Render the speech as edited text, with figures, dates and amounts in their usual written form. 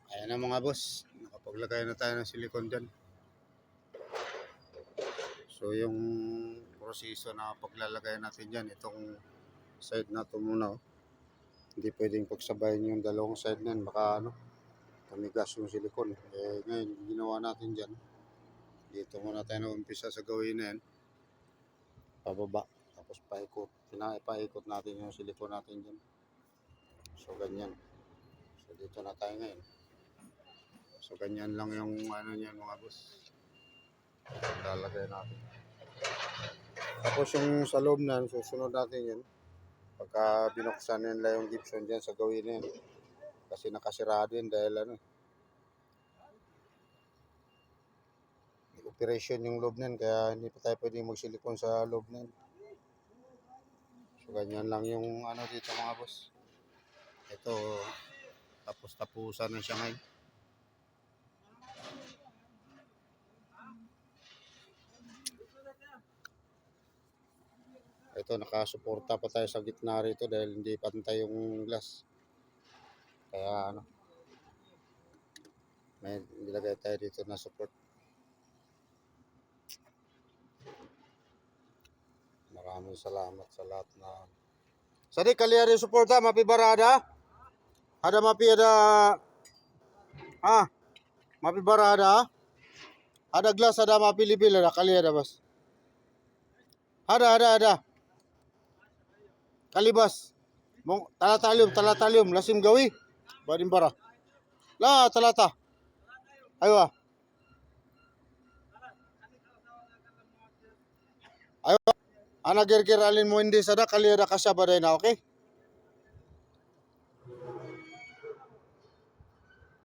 Ayan na mga boss, nakapaglagay na tayo ng silicone dyan. So yung proseso na paglalagay natin dyan, itong side na ito muna. Hindi pwedeng pagsabayin yung dalawang side na yan, baka tumigas yung silicone. Ngayon, ginawa natin dyan. Dito muna tayo na-umpisa sa gawin na yan. Pababa, tapos paikot. Paikot natin yung silicone natin dyan. So ganyan. So dito na tayo ngayon. So ganyan lang yung niyan mga boss. Lalagay natin. Tapos yung sa loob na, susunod natin yan. Pagka binuksan nila yung Gibson dyan sa gawin na yan. Kasi nakasirado yun dahil operation yung loob na yan. Kaya hindi pa tayo pwedeng magsilikon sa loob na yan. So ganyan lang yung dito mga boss. Ito, tapos-tapusan na siya ngayon. Ito, nakasuporta pa tayo sa gitna rito dahil hindi pantay yung glass. Kaya may nilagay tayo dito na support. Maraming salamat sa lahat na Sadi kaliya suporta mapibarada. Ada mapi mapibarada. Ada glass ada mapilipil ada kaliya ada bas. Ada. Kalibas. Mong talatalium lasim gawi. Badin bara. La talata. Ayo. Ayo. Ana gerger alin mo hindi sada kaliya ada kasya baday na okay?